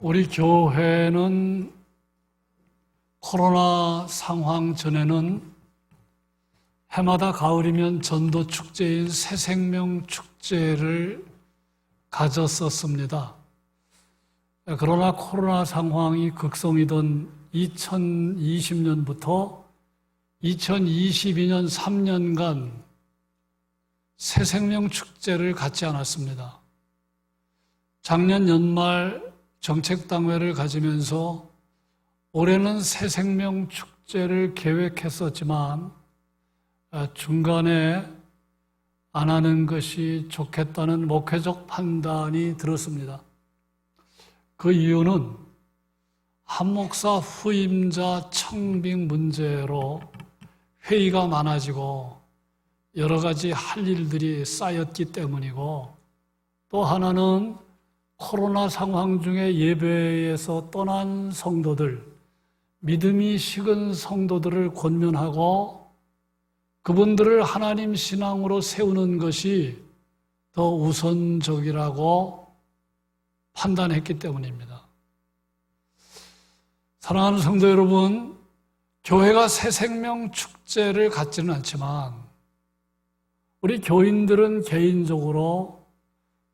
우리 교회는 코로나 상황 전에는 해마다 가을이면 전도 축제인 새생명 축제를 가졌었습니다. 그러나 코로나 상황이 극성이던 2020년부터 2022년 3년간 새생명 축제를 갖지 않았습니다. 작년 연말 정책당회를 가지면서 올해는 새생명 축제를 계획했었지만 중간에 안 하는 것이 좋겠다는 목회적 판단이 들었습니다. 그 이유는 한 목사 후임자 청빙 문제로 회의가 많아지고 여러 가지 할 일들이 쌓였기 때문이고, 또 하나는 코로나 상황 중에 예배에서 떠난 성도들, 믿음이 식은 성도들을 권면하고 그분들을 하나님 신앙으로 세우는 것이 더 우선적이라고 판단했기 때문입니다. 사랑하는 성도 여러분, 교회가 새생명 축제를 갖지는 않지만 우리 교인들은 개인적으로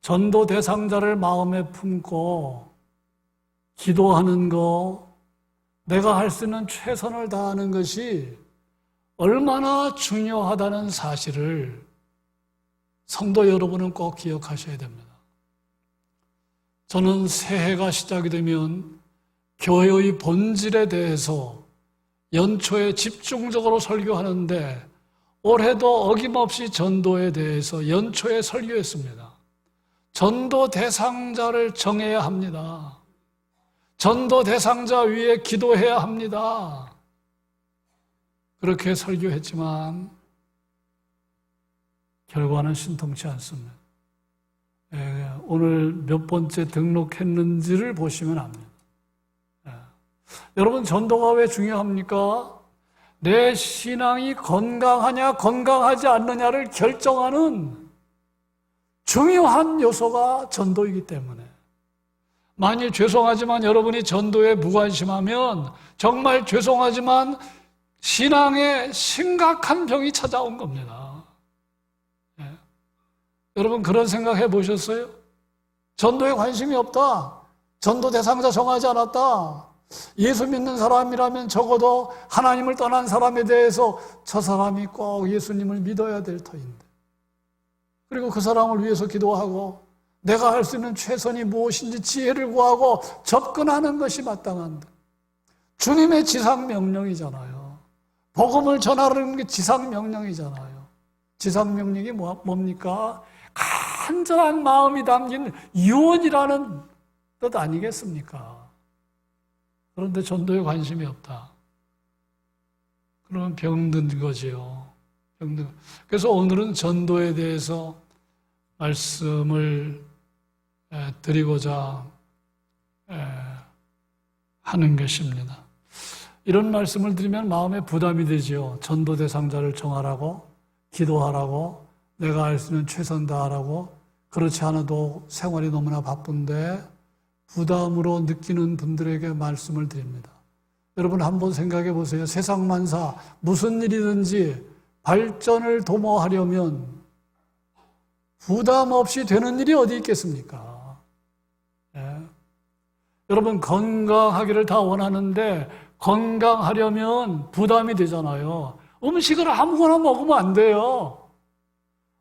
전도 대상자를 마음에 품고 기도하는 거, 내가 할 수 있는 최선을 다하는 것이 얼마나 중요하다는 사실을 성도 여러분은 꼭 기억하셔야 됩니다. 저는 새해가 시작이 되면 교회의 본질에 대해서 연초에 집중적으로 설교하는데, 올해도 어김없이 전도에 대해서 연초에 설교했습니다. 전도 대상자를 정해야 합니다. 전도 대상자 위에 기도해야 합니다. 그렇게 설교했지만 결과는 신통치 않습니다. 오늘 몇 번째 등록했는지를 보시면 압니다. 여러분, 전도가 왜 중요합니까? 내 신앙이 건강하냐 건강하지 않느냐를 결정하는 중요한 요소가 전도이기 때문에, 만일 죄송하지만 여러분이 전도에 무관심하면 정말 죄송하지만 신앙에 심각한 병이 찾아온 겁니다. 여러분, 그런 생각 해보셨어요? 전도에 관심이 없다, 전도 대상자 정하지 않았다, 예수 믿는 사람이라면 적어도 하나님을 떠난 사람에 대해서 저 사람이 꼭 예수님을 믿어야 될 터인데, 그리고 그 사람을 위해서 기도하고 내가 할 수 있는 최선이 무엇인지 지혜를 구하고 접근하는 것이 마땅한데, 주님의 지상명령이잖아요. 복음을 전하는 게 지상명령이잖아요. 지상명령이 뭡니까? 간절한 마음이 담긴 유언이라는 뜻 아니겠습니까? 그런데 전도에 관심이 없다. 그러면 병든 거지요. 그래서 오늘은 전도에 대해서 말씀을 드리고자 하는 것입니다. 이런 말씀을 드리면 마음에 부담이 되지요. 전도 대상자를 정하라고, 기도하라고, 내가 할 수 있는 최선 다하라고. 그렇지 않아도 생활이 너무나 바쁜데 부담으로 느끼는 분들에게 말씀을 드립니다. 여러분, 한번 생각해 보세요. 세상 만사 무슨 일이든지 발전을 도모하려면 부담 없이 되는 일이 어디 있겠습니까? 여러분, 건강하기를 다 원하는데 건강하려면 부담이 되잖아요. 음식을 아무거나 먹으면 안 돼요.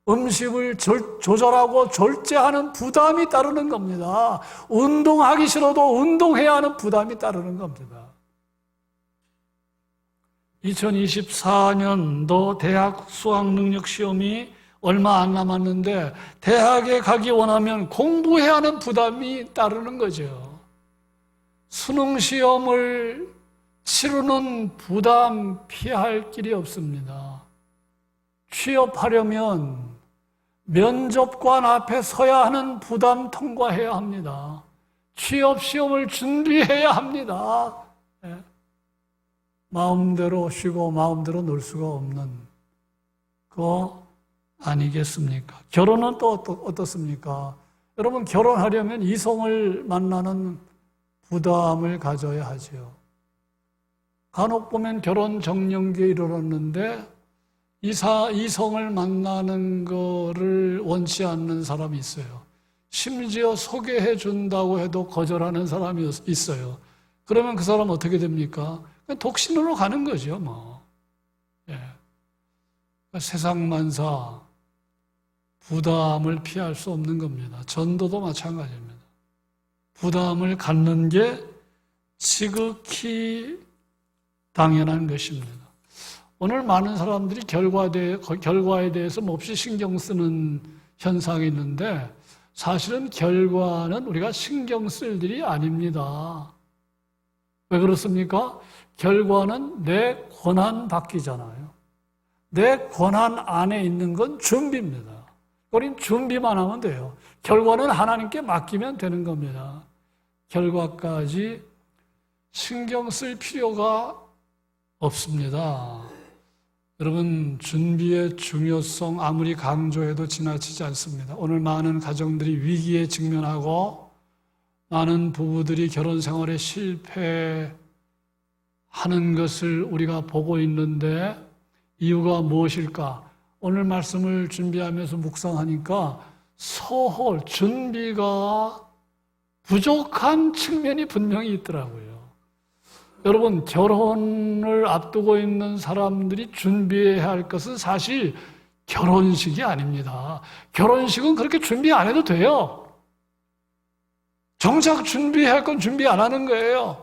음식을 조절하고 절제하는 부담이 따르는 겁니다. 운동하기 싫어도 운동해야 하는 부담이 따르는 겁니다. 2024년도 대학 수학능력 시험이 얼마 안 남았는데 대학에 가기 원하면 공부해야 하는 부담이 따르는 거죠. 수능 시험을 치르는 부담 피할 길이 없습니다. 취업하려면 면접관 앞에 서야 하는 부담 통과해야 합니다. 취업 시험을 준비해야 합니다. 마음대로 쉬고 마음대로 놀 수가 없는 거 아니겠습니까? 결혼은 또 어떻습니까? 여러분, 결혼하려면 이성을 만나는 부담을 가져야 하지요. 간혹 보면 결혼 정년기에 이르렀는데 이성을 만나는 거를 원치 않는 사람이 있어요. 심지어 소개해 준다고 해도 거절하는 사람이 있어요. 그러면 그 사람 어떻게 됩니까? 그냥 독신으로 가는 거죠, 뭐. 예. 세상만사 부담을 피할 수 없는 겁니다. 전도도 마찬가지입니다. 부담을 갖는 게 지극히 당연한 것입니다. 오늘 많은 사람들이 결과에 대해서 몹시 신경 쓰는 현상이 있는데 사실은 결과는 우리가 신경 쓸 일이 아닙니다. 왜 그렇습니까? 결과는 내 권한 밖이잖아요. 내 권한 안에 있는 건 준비입니다. 우린 준비만 하면 돼요. 결과는 하나님께 맡기면 되는 겁니다. 결과까지 신경 쓸 필요가 없습니다. 여러분, 준비의 중요성 아무리 강조해도 지나치지 않습니다. 오늘 많은 가정들이 위기에 직면하고 많은 부부들이 결혼 생활에 실패하는 것을 우리가 보고 있는데 이유가 무엇일까? 오늘 말씀을 준비하면서 묵상하니까 소홀, 준비가 부족한 측면이 분명히 있더라고요. 여러분, 결혼을 앞두고 있는 사람들이 준비해야 할 것은 사실 결혼식이 아닙니다. 결혼식은 그렇게 준비 안 해도 돼요. 정작 준비해야 할 건 준비 안 하는 거예요.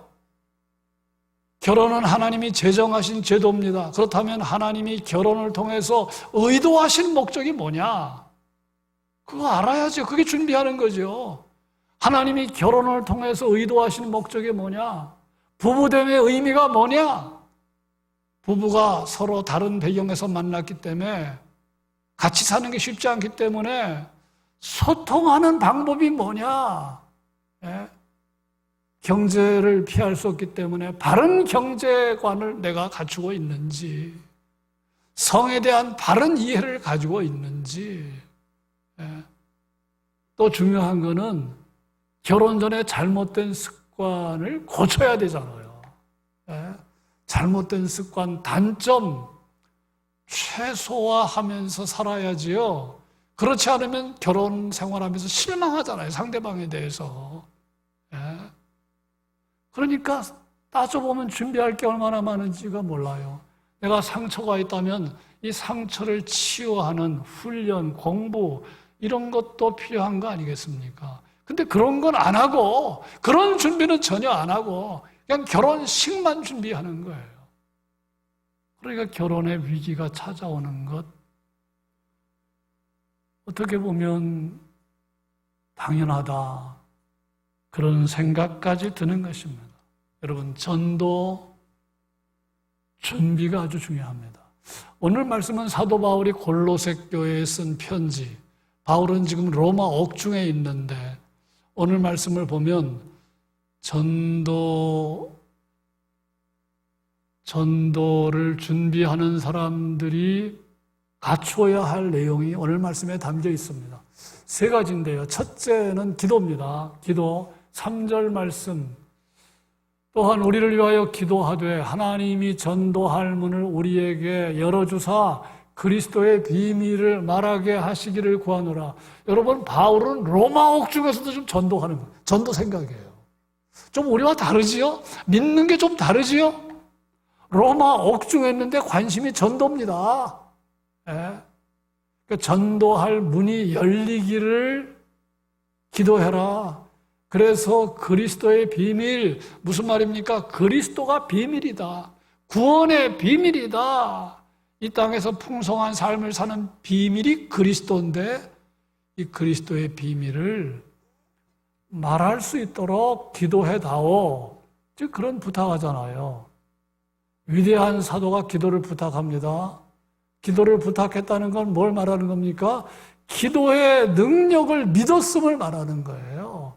결혼은 하나님이 제정하신 제도입니다. 그렇다면 하나님이 결혼을 통해서 의도하신 목적이 뭐냐? 그거 알아야죠. 그게 준비하는 거죠. 하나님이 결혼을 통해서 의도하신 목적이 뭐냐? 부부됨의 의미가 뭐냐? 부부가 서로 다른 배경에서 만났기 때문에 같이 사는 게 쉽지 않기 때문에 소통하는 방법이 뭐냐? 예? 경제를 피할 수 없기 때문에 바른 경제관을 내가 갖추고 있는지, 성에 대한 바른 이해를 가지고 있는지, 예? 또 중요한 거는 결혼 전에 잘못된 습관을 고쳐야 되잖아요. 예? 잘못된 습관, 단점 최소화하면서 살아야지요. 그렇지 않으면 결혼 생활하면서 실망하잖아요. 상대방에 대해서. 예? 그러니까 따져보면 준비할 게 얼마나 많은지가 몰라요. 내가 상처가 있다면 이 상처를 치유하는 훈련, 공부 이런 것도 필요한 거 아니겠습니까? 근데 그런 건 안 하고, 그런 준비는 전혀 안 하고 그냥 결혼식만 준비하는 거예요. 그러니까 결혼의 위기가 찾아오는 것, 어떻게 보면 당연하다, 그런 생각까지 드는 것입니다. 여러분, 전도 준비가 아주 중요합니다. 오늘 말씀은 사도 바울이 골로새 교회에 쓴 편지. 바울은 지금 로마 옥중에 있는데 오늘 말씀을 보면 전도를 준비하는 사람들이 갖추어야 할 내용이 오늘 말씀에 담겨 있습니다. 세 가지인데요. 첫째는 기도입니다. 기도. 3절 말씀. 또한 우리를 위하여 기도하되 하나님이 전도할 문을 우리에게 열어주사 그리스도의 비밀을 말하게 하시기를 구하노라. 여러분, 바울은 로마 옥중에서도 좀 전도하는 거예요. 전도 생각이에요. 좀 우리와 다르지요? 믿는 게 좀 다르지요? 로마 옥중에 있는데 관심이 전도입니다. 예? 그러니까 전도할 문이 열리기를 기도해라. 그래서 그리스도의 비밀, 무슨 말입니까? 그리스도가 비밀이다. 구원의 비밀이다. 이 땅에서 풍성한 삶을 사는 비밀이 그리스도인데 이 그리스도의 비밀을 말할 수 있도록 기도해다오. 즉 그런 부탁하잖아요. 위대한 사도가 기도를 부탁합니다. 기도를 부탁했다는 건 뭘 말하는 겁니까? 기도의 능력을 믿었음을 말하는 거예요.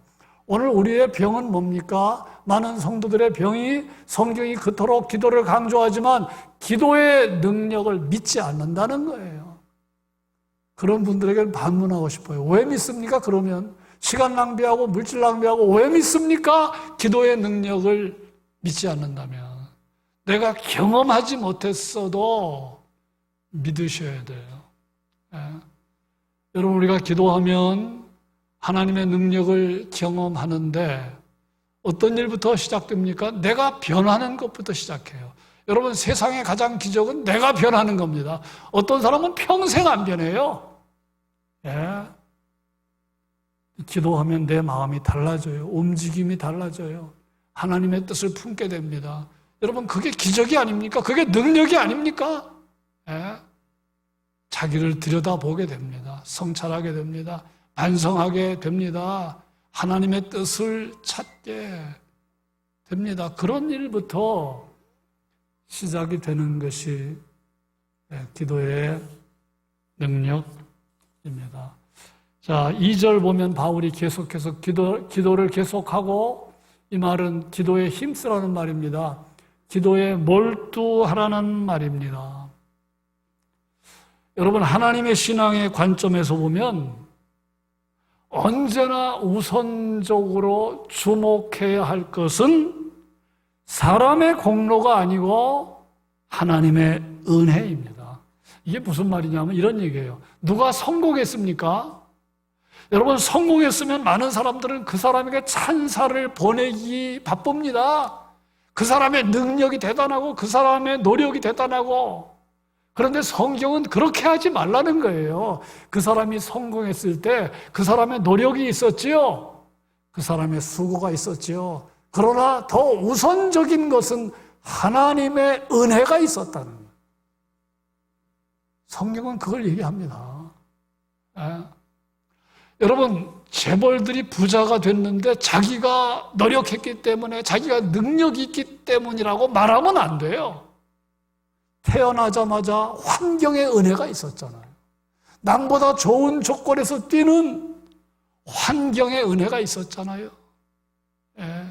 오늘 우리의 병은 뭡니까? 많은 성도들의 병이 성경이 그토록 기도를 강조하지만 기도의 능력을 믿지 않는다는 거예요. 그런 분들에게 반문하고 싶어요. 왜 믿습니까? 그러면 시간 낭비하고 물질 낭비하고 왜 믿습니까? 기도의 능력을 믿지 않는다면. 내가 경험하지 못했어도 믿으셔야 돼요. 예. 여러분, 우리가 기도하면 하나님의 능력을 경험하는데 어떤 일부터 시작됩니까? 내가 변하는 것부터 시작해요. 여러분, 세상의 가장 기적은 내가 변하는 겁니다. 어떤 사람은 평생 안 변해요. 예. 기도하면 내 마음이 달라져요. 움직임이 달라져요. 하나님의 뜻을 품게 됩니다. 여러분, 그게 기적이 아닙니까? 그게 능력이 아닙니까? 예? 자기를 들여다보게 됩니다. 성찰하게 됩니다. 반성하게 됩니다. 하나님의 뜻을 찾게 됩니다. 그런 일부터 시작이 되는 것이 기도의 능력입니다. 자, 2절 보면 바울이 계속해서 기도를 계속하고, 이 말은 기도에 힘쓰라는 말입니다. 기도에 몰두하라는 말입니다. 여러분, 하나님의 신앙의 관점에서 보면 언제나 우선적으로 주목해야 할 것은 사람의 공로가 아니고 하나님의 은혜입니다. 이게 무슨 말이냐면 이런 얘기예요. 누가 성공했습니까? 여러분, 성공했으면 많은 사람들은 그 사람에게 찬사를 보내기 바쁩니다. 그 사람의 능력이 대단하고 그 사람의 노력이 대단하고. 그런데 성경은 그렇게 하지 말라는 거예요. 그 사람이 성공했을 때 그 사람의 노력이 있었지요. 그 사람의 수고가 있었지요. 그러나 더 우선적인 것은 하나님의 은혜가 있었다는 거예요. 성경은 그걸 얘기합니다. 예. 여러분, 재벌들이 부자가 됐는데 자기가 노력했기 때문에, 자기가 능력이 있기 때문이라고 말하면 안 돼요. 태어나자마자 환경의 은혜가 있었잖아요. 남보다 좋은 조건에서 뛰는 환경의 은혜가 있었잖아요. 예.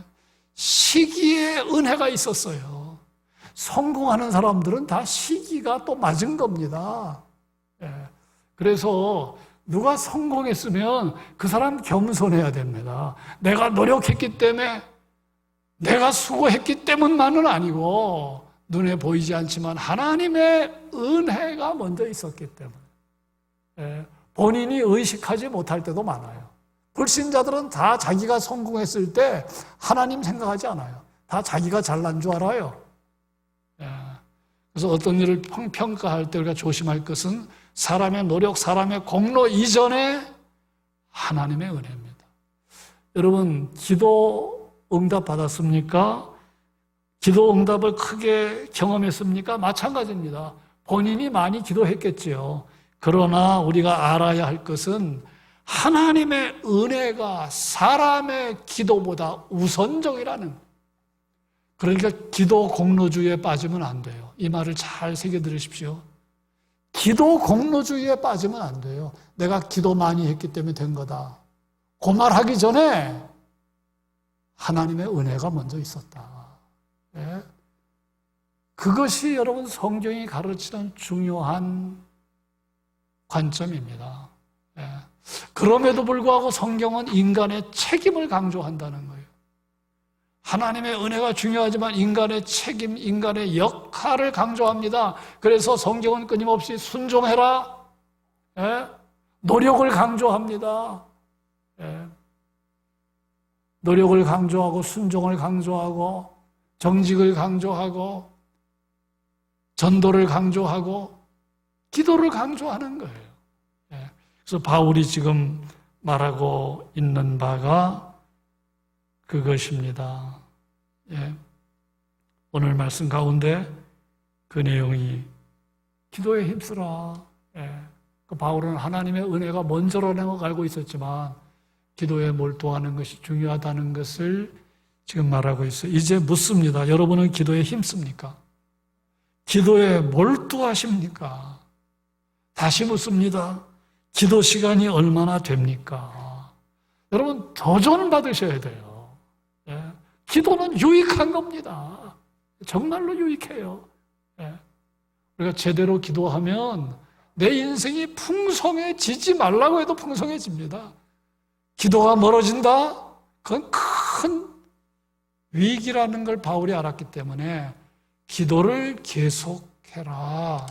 시기의 은혜가 있었어요. 성공하는 사람들은 다 시기가 또 맞은 겁니다. 예. 그래서 누가 성공했으면 그 사람 겸손해야 됩니다. 내가 노력했기 때문에, 내가 수고했기 때문만은 아니고, 눈에 보이지 않지만 하나님의 은혜가 먼저 있었기 때문에, 본인이 의식하지 못할 때도 많아요. 불신자들은 다 자기가 성공했을 때 하나님 생각하지 않아요. 다 자기가 잘난 줄 알아요. 그래서 어떤 일을 평가할 때 우리가 조심할 것은 사람의 노력, 사람의 공로 이전에 하나님의 은혜입니다. 여러분, 기도 응답 받았습니까? 기도 응답을 크게 경험했습니까? 마찬가지입니다. 본인이 많이 기도했겠지요. 그러나 우리가 알아야 할 것은 하나님의 은혜가 사람의 기도보다 우선적이라는, 그러니까 기도 공로주의에 빠지면 안 돼요. 이 말을 잘 새겨 들으십시오. 기도 공로주의에 빠지면 안 돼요. 내가 기도 많이 했기 때문에 된 거다. 그 말하기 전에 하나님의 은혜가 먼저 있었다. 예? 그것이 여러분 성경이 가르치는 중요한 관점입니다. 예. 그럼에도 불구하고 성경은 인간의 책임을 강조한다는 거예요. 하나님의 은혜가 중요하지만 인간의 책임, 인간의 역할을 강조합니다. 그래서 성경은 끊임없이 순종해라, 예? 노력을 강조합니다. 예. 노력을 강조하고 순종을 강조하고 정직을 강조하고 전도를 강조하고 기도를 강조하는 거예요. 예. 그래서 바울이 지금 말하고 있는 바가 그것입니다. 예. 오늘 말씀 가운데 그 내용이 기도에 힘쓰라. 예. 그 바울은 하나님의 은혜가 먼저라는 걸 알고 있었지만 기도에 몰두하는 것이 중요하다는 것을 지금 말하고 있어요. 이제 묻습니다. 여러분은 기도에 힘씁니까? 기도에 몰두하십니까? 다시 묻습니다. 기도 시간이 얼마나 됩니까? 여러분, 도전 받으셔야 돼요. 예. 기도는 유익한 겁니다. 정말로 유익해요. 예. 우리가 제대로 기도하면 내 인생이 풍성해지지 말라고 해도 풍성해집니다. 기도가 멀어진다? 그건 큰 위기라는 걸 바울이 알았기 때문에 기도를 계속해라.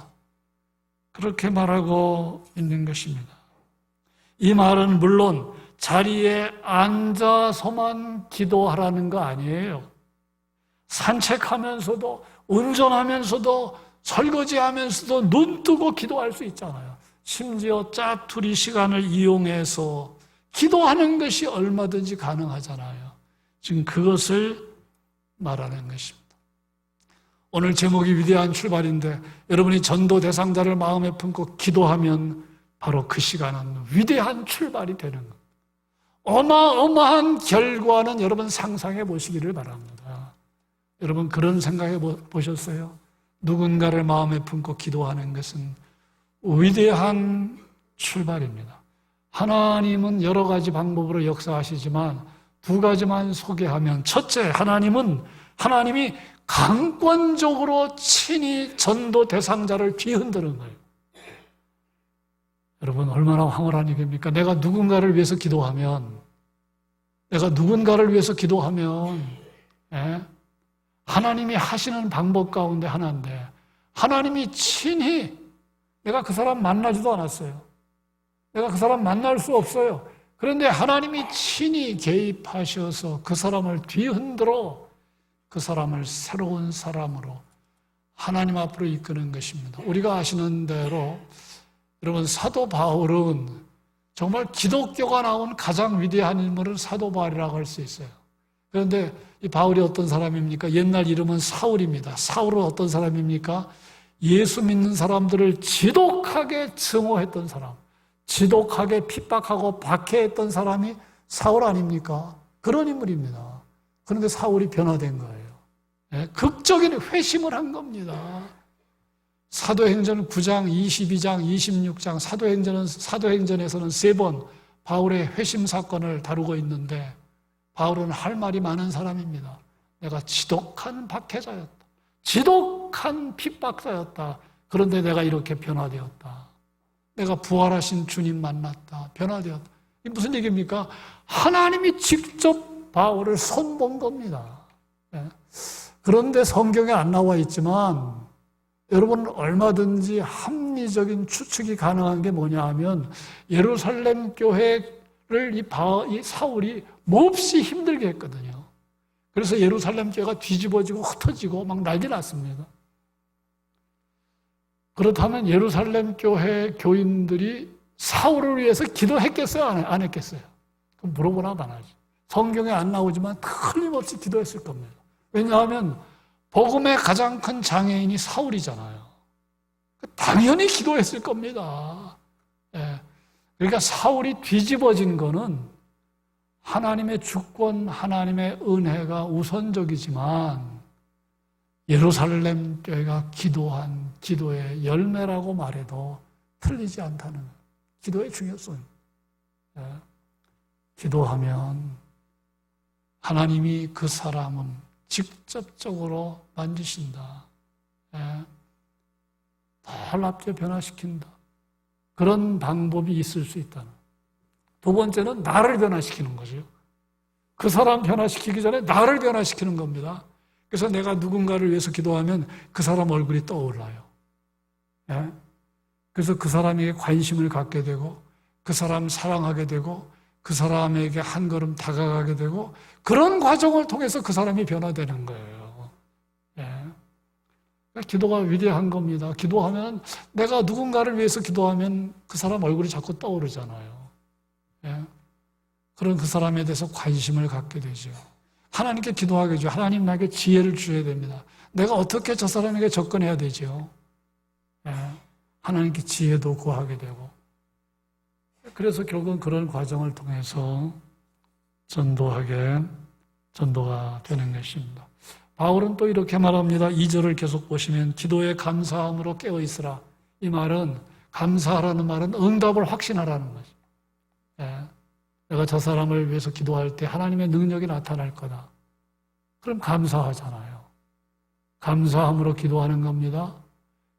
그렇게 말하고 있는 것입니다. 이 말은 물론 자리에 앉아서만 기도하라는 거 아니에요. 산책하면서도, 운전하면서도, 설거지하면서도 눈 뜨고 기도할 수 있잖아요. 심지어 짜투리 시간을 이용해서 기도하는 것이 얼마든지 가능하잖아요. 지금 그것을 말하는 것입니다. 오늘 제목이 위대한 출발인데 여러분이 전도 대상자를 마음에 품고 기도하면 바로 그 시간은 위대한 출발이 되는 겁니다. 어마어마한 결과는 여러분 상상해 보시기를 바랍니다. 여러분 그런 생각해 보셨어요? 누군가를 마음에 품고 기도하는 것은 위대한 출발입니다. 하나님은 여러 가지 방법으로 역사하시지만 두 가지만 소개하면, 첫째, 하나님이 강권적으로 친히 전도 대상자를 뒤흔드는 거예요. 여러분 얼마나 황홀한 얘기입니까? 내가 누군가를 위해서 기도하면 하나님이 하시는 방법 가운데 하나인데, 하나님이 친히, 내가 그 사람 만나지도 않았어요. 내가 그 사람 만날 수 없어요. 그런데 하나님이 친히 개입하셔서 그 사람을 뒤흔들어 그 사람을 새로운 사람으로 하나님 앞으로 이끄는 것입니다. 우리가 아시는 대로 여러분 사도 바울은 정말 기독교가 나온 가장 위대한 인물은 사도 바울이라고 할 수 있어요. 그런데 이 바울이 어떤 사람입니까? 옛날 이름은 사울입니다. 사울은 어떤 사람입니까? 예수 믿는 사람들을 지독하게 증오했던 사람, 지독하게 핍박하고 박해했던 사람이 사울 아닙니까? 그런 인물입니다. 그런데 사울이 변화된 거예요. 극적인 회심을 한 겁니다. 사도행전 9장, 22장, 26장, 사도행전에서는 3번 바울의 회심 사건을 다루고 있는데 바울은 할 말이 많은 사람입니다. 내가 지독한 박해자였다. 지독한 핍박자였다. 그런데 내가 이렇게 변화되었다. 내가 부활하신 주님 만났다. 변화되었다. 이게 무슨 얘기입니까? 하나님이 직접 바울을 손본 겁니다. 그런데 성경에 안 나와 있지만 여러분 얼마든지 합리적인 추측이 가능한 게 뭐냐 하면 예루살렘 교회를 이 사울이 몹시 힘들게 했거든요. 그래서 예루살렘 교회가 뒤집어지고 흩어지고 막 난리 났습니다. 그렇다면 예루살렘 교회 교인들이 사울을 위해서 기도했겠어요? 안 했겠어요? 그럼 물어보나 마나지. 성경에 안 나오지만 틀림없이 기도했을 겁니다. 왜냐하면 복음의 가장 큰 장애인이 사울이잖아요. 당연히 기도했을 겁니다. 그러니까 사울이 뒤집어진 거는 하나님의 주권, 하나님의 은혜가 우선적이지만 예루살렘 교회가 기도한 기도의 열매라고 말해도 틀리지 않다는 기도의 중요성. 기도하면 하나님이 그 사람은 직접적으로 만지신다. 놀랍게 변화시킨다. 그런 방법이 있을 수 있다는. 두 번째는 나를 변화시키는 거죠. 그 사람 변화시키기 전에 나를 변화시키는 겁니다. 그래서 내가 누군가를 위해서 기도하면 그 사람 얼굴이 떠올라요. 그래서 그 사람에게 관심을 갖게 되고 그 사람 사랑하게 되고 그 사람에게 한 걸음 다가가게 되고 그런 과정을 통해서 그 사람이 변화되는 거예요. 기도가 위대한 겁니다. 기도하면 내가 누군가를 위해서 기도하면 그 사람 얼굴이 자꾸 떠오르잖아요. 그런 그 사람에 대해서 관심을 갖게 되죠. 하나님께 기도하게 되죠. 하나님 나에게 지혜를 주셔야 됩니다. 내가 어떻게 저 사람에게 접근해야 되죠? 하나님께 지혜도 구하게 되고 그래서 결국은 그런 과정을 통해서 전도가 되는 것입니다. 바울은 또 이렇게 말합니다. 2절을 계속 보시면 기도에 감사함으로 깨어있으라. 이 말은 감사하라는 말은 응답을 확신하라는 거죠. 내가 저 사람을 위해서 기도할 때 하나님의 능력이 나타날 거다. 그럼 감사하잖아요. 감사함으로 기도하는 겁니다.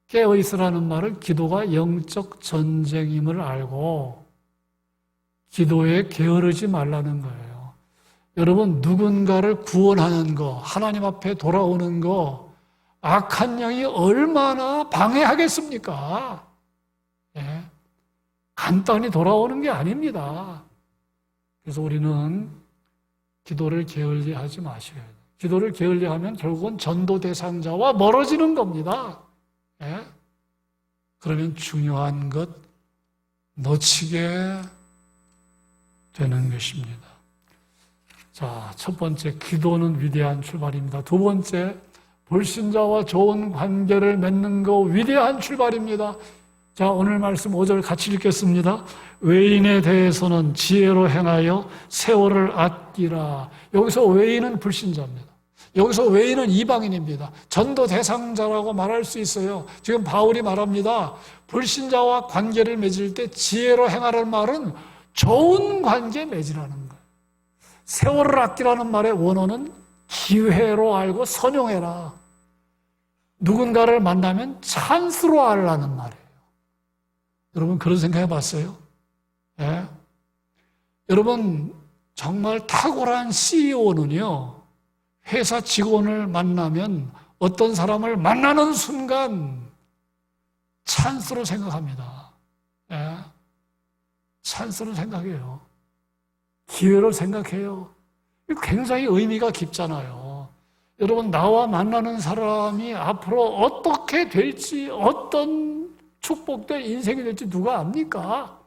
깨어있으라는 말은 기도가 영적 전쟁임을 알고 기도에 게으르지 말라는 거예요. 여러분, 누군가를 구원하는 거, 하나님 앞에 돌아오는 거, 악한 영이 얼마나 방해하겠습니까? 예. 간단히 돌아오는 게 아닙니다. 그래서 우리는 기도를 게을리 하지 마셔야 돼요. 기도를 게을리 하면 결국은 전도 대상자와 멀어지는 겁니다. 예? 그러면 중요한 것 놓치게 되는 것입니다. 자, 첫 번째, 기도는 위대한 출발입니다. 두 번째, 불신자와 좋은 관계를 맺는 거 위대한 출발입니다. 자, 오늘 말씀 5절 같이 읽겠습니다. 외인에 대해서는 지혜로 행하여 세월을 아끼라. 여기서 외인은 불신자입니다. 여기서 외인은 이방인입니다. 전도 대상자라고 말할 수 있어요. 지금 바울이 말합니다. 불신자와 관계를 맺을 때 지혜로 행하라는 말은 좋은 관계 맺으라는 거예요. 세월을 아끼라는 말의 원어는 기회로 알고 선용해라. 누군가를 만나면 찬스로 알라는 말이에요. 여러분 그런 생각해 봤어요? 예? 여러분 정말 탁월한 CEO는요, 회사 직원을 만나면 어떤 사람을 만나는 순간 찬스로 생각합니다. 예? 찬스로 생각해요. 기회로 생각해요. 이거 굉장히 의미가 깊잖아요. 여러분, 나와 만나는 사람이 앞으로 어떻게 될지, 어떤 축복된 인생이 될지 누가 압니까?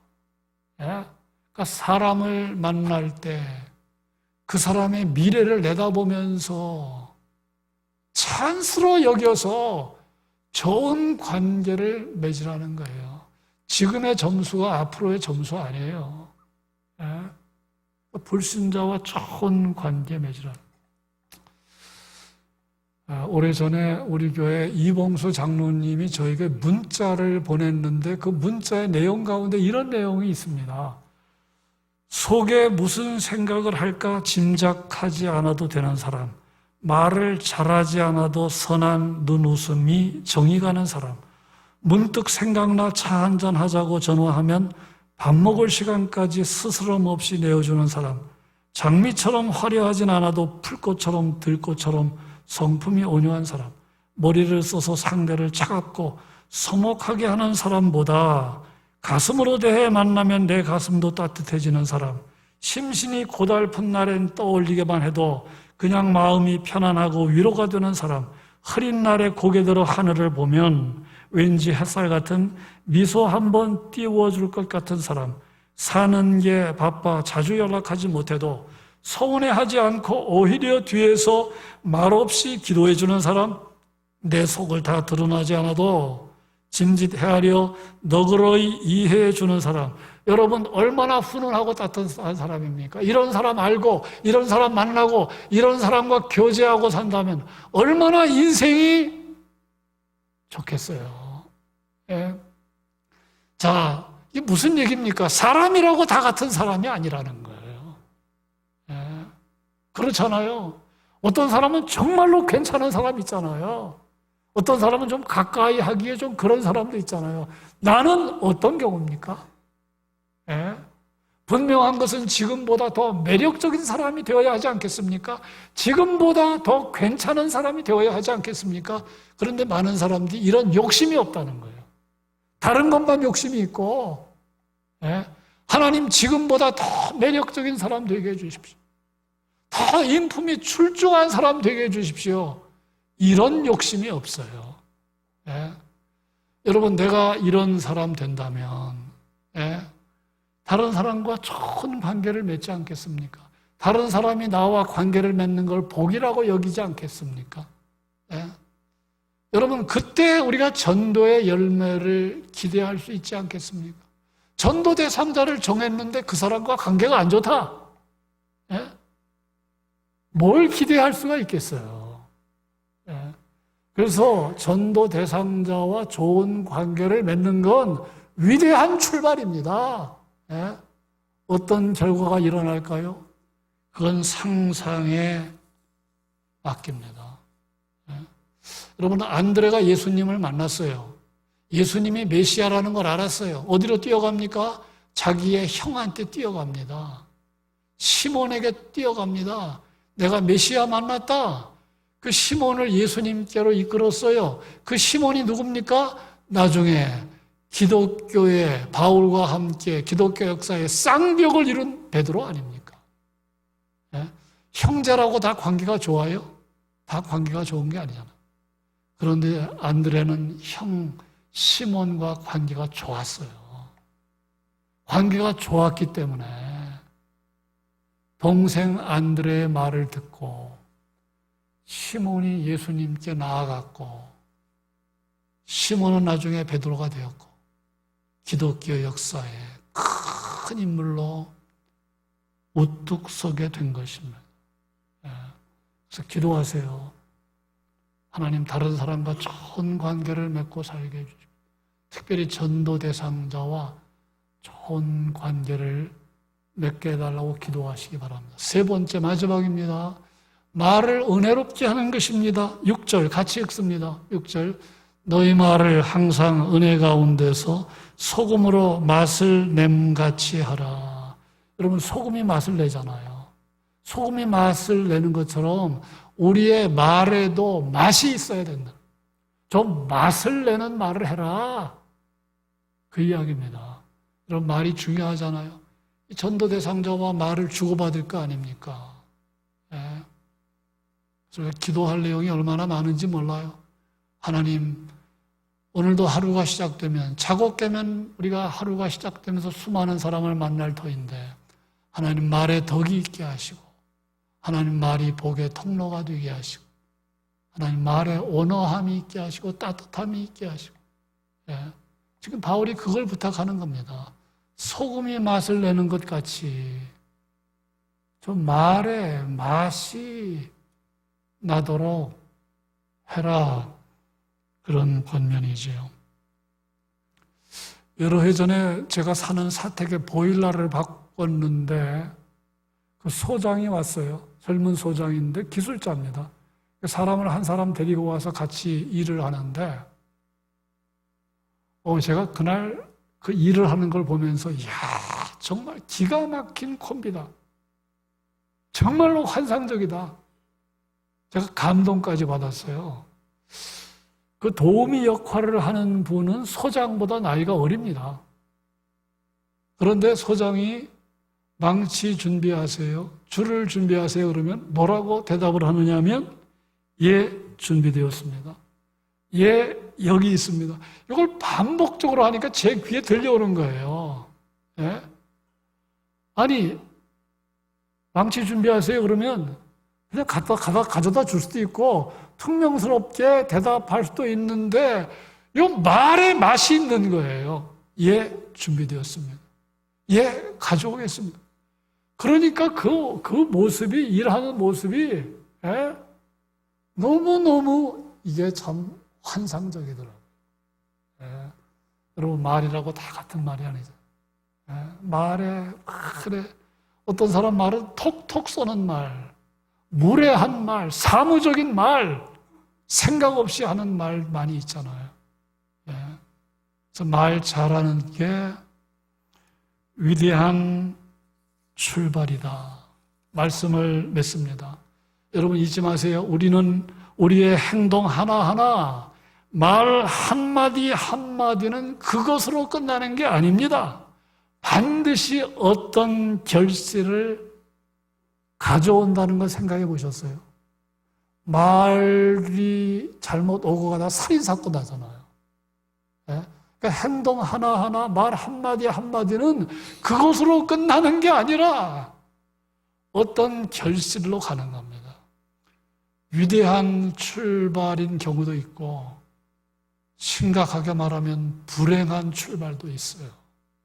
예? 그러니까 사람을 만날 때 그 사람의 미래를 내다보면서 찬스로 여겨서 좋은 관계를 맺으라는 거예요. 지금의 점수가 앞으로의 점수 아니에요. 예? 불신자와 좋은 관계 맺으라. 오래전에 우리 교회 이봉수 장로님이 저에게 문자를 보냈는데 그 문자의 내용 가운데 이런 내용이 있습니다. 속에 무슨 생각을 할까 짐작하지 않아도 되는 사람, 말을 잘하지 않아도 선한 눈웃음이 정이 가는 사람, 문득 생각나 차 한잔 하자고 전화하면 밥 먹을 시간까지 스스럼 없이 내어주는 사람, 장미처럼 화려하진 않아도 풀꽃처럼 들꽃처럼 성품이 온유한 사람, 머리를 써서 상대를 차갑고 서먹하게 하는 사람보다 가슴으로 대해 만나면 내 가슴도 따뜻해지는 사람, 심신이 고달픈 날엔 떠올리게만 해도 그냥 마음이 편안하고 위로가 되는 사람, 흐린 날에 고개 들어 하늘을 보면 왠지 햇살 같은 미소 한번 띄워줄 것 같은 사람, 사는 게 바빠 자주 연락하지 못해도 서운해하지 않고 오히려 뒤에서 말없이 기도해주는 사람, 내 속을 다 드러나지 않아도 짐짓 헤아려 너그러이 이해해주는 사람, 여러분 얼마나 훈훈하고 따뜻한 사람입니까? 이런 사람 알고 이런 사람 만나고 이런 사람과 교제하고 산다면 얼마나 인생이 좋겠어요. 예. 자, 이게 무슨 얘기입니까? 사람이라고 다 같은 사람이 아니라는 거예요. 예. 그렇잖아요. 어떤 사람은 정말로 괜찮은 사람 있잖아요. 어떤 사람은 좀 가까이 하기에 좀 그런 사람도 있잖아요. 나는 어떤 경우입니까? 예? 분명한 것은 지금보다 더 매력적인 사람이 되어야 하지 않겠습니까? 지금보다 더 괜찮은 사람이 되어야 하지 않겠습니까? 그런데 많은 사람들이 이런 욕심이 없다는 거예요. 다른 것만 욕심이 있고, 예? 하나님 지금보다 더 매력적인 사람 되게 해주십시오. 더 인품이 출중한 사람 되게 해주십시오. 이런 욕심이 없어요. 예? 여러분, 내가 이런 사람 된다면, 예? 다른 사람과 좋은 관계를 맺지 않겠습니까? 다른 사람이 나와 관계를 맺는 걸 복이라고 여기지 않겠습니까? 예? 여러분, 그때 우리가 전도의 열매를 기대할 수 있지 않겠습니까? 전도 대상자를 정했는데 그 사람과 관계가 안 좋다. 예? 뭘 기대할 수가 있겠어요? 예. 그래서 전도 대상자와 좋은 관계를 맺는 건 위대한 출발입니다. 예? 어떤 결과가 일어날까요? 그건 상상에 맡깁니다. 예? 여러분, 안드레가 예수님을 만났어요. 예수님이 메시아라는 걸 알았어요. 어디로 뛰어갑니까? 자기의 형한테 뛰어갑니다. 시몬에게 뛰어갑니다. 내가 메시아 만났다. 그 시몬을 예수님께로 이끌었어요. 그 시몬이 누굽니까? 나중에 기독교의 바울과 함께 기독교 역사의 쌍벽을 이룬 베드로 아닙니까? 예? 형제라고 다 관계가 좋아요? 다 관계가 좋은 게 아니잖아. 그런데 안드레는 형 시몬과 관계가 좋았어요. 관계가 좋았기 때문에 동생 안드레의 말을 듣고 시몬이 예수님께 나아갔고, 시몬은 나중에 베드로가 되었고, 기독교 역사에 큰 인물로 우뚝 서게 된 것입니다. 그래서 기도하세요. 하나님 다른 사람과 좋은 관계를 맺고 살게 해주시고, 특별히 전도 대상자와 좋은 관계를 맺게 해달라고 기도하시기 바랍니다. 세 번째 마지막입니다. 말을 은혜롭게 하는 것입니다. 6절 같이 읽습니다. 6절 너희 말을 항상 은혜 가운데서 소금으로 맛을 냄같이 하라. 여러분 소금이 맛을 내잖아요. 소금이 맛을 내는 것처럼 우리의 말에도 맛이 있어야 된다. 좀 맛을 내는 말을 해라. 그 이야기입니다. 여러분 말이 중요하잖아요. 전도 대상자와 말을 주고받을 거 아닙니까? 예. 그래서 기도할 내용이 얼마나 많은지 몰라요. 하나님, 오늘도 하루가 시작되면, 자고 깨면 우리가 하루가 시작되면서 수많은 사람을 만날 터인데, 하나님 말에 덕이 있게 하시고, 하나님 말이 복의 통로가 되게 하시고, 하나님 말에 온화함이 있게 하시고, 따뜻함이 있게 하시고, 예. 지금 바울이 그걸 부탁하는 겁니다. 소금이 맛을 내는 것 같이 좀 말에 맛이 나도록 해라. 그런 권면이지요. 여러 해 전에 제가 사는 사택에 보일러를 바꿨는데 그 소장이 왔어요. 젊은 소장인데 기술자입니다. 사람을 한 사람 데리고 와서 같이 일을 하는데 제가 그날 그 일을 하는 걸 보면서 이야 정말 기가 막힌 콤비다. 정말로 환상적이다. 제가 감동까지 받았어요. 그 도우미 역할을 하는 분은 소장보다 나이가 어립니다. 그런데 소장이 망치 준비하세요. 줄을 준비하세요. 그러면 뭐라고 대답을 하느냐면 예, 준비되었습니다. 예, 여기 있습니다. 이걸 반복적으로 하니까 제 귀에 들려오는 거예요. 예? 아니, 망치 준비하세요. 그러면 그냥 가져다 줄 수도 있고 퉁명스럽게 대답할 수도 있는데 이 말에 맛이 있는 거예요. 예, 준비되었습니다. 예, 가져오겠습니다. 그러니까 그 모습이, 일하는 모습이 너무너무 이게 참 환상적이더라고요. 여러분 말이라고 다 같은 말이 아니죠. 말에 그래 어떤 사람 말은 톡톡 쏘는 말, 무례한 말, 사무적인 말, 생각 없이 하는 말 많이 있잖아요. 그래서 말 잘하는 게 위대한 출발이다. 말씀을 맺습니다. 여러분 잊지 마세요. 우리는 우리의 행동 하나하나, 말 한마디 한마디는 그것으로 끝나는 게 아닙니다. 반드시 어떤 결실을 가져온다는 걸 생각해 보셨어요? 말이 잘못 오고 가다 살인사건 나잖아요. 그러니까 행동 하나하나, 말 한마디 한마디는 그것으로 끝나는 게 아니라 어떤 결실로 가는 겁니다. 위대한 출발인 경우도 있고 심각하게 말하면 불행한 출발도 있어요.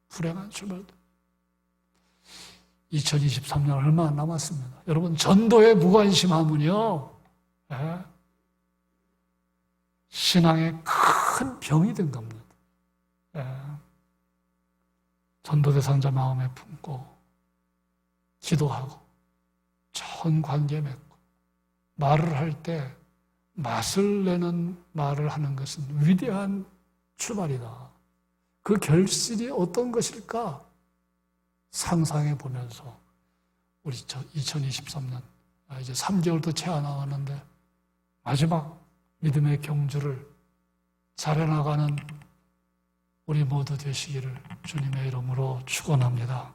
불행한 출발도. 2023년 얼마 안 남았습니다. 여러분 전도에 무관심하면요 신앙에 큰 병이 된 겁니다. 전도 대상자 마음에 품고 기도하고 좋은 관계 맺고 말을 할 때 맛을 내는 말을 하는 것은 위대한 출발이다. 그 결실이 어떤 것일까? 상상해 보면서 우리 2023년 이제 3개월도 채 안 남았는데 마지막 믿음의 경주를 잘해나가는 우리 모두 되시기를 주님의 이름으로 축원합니다.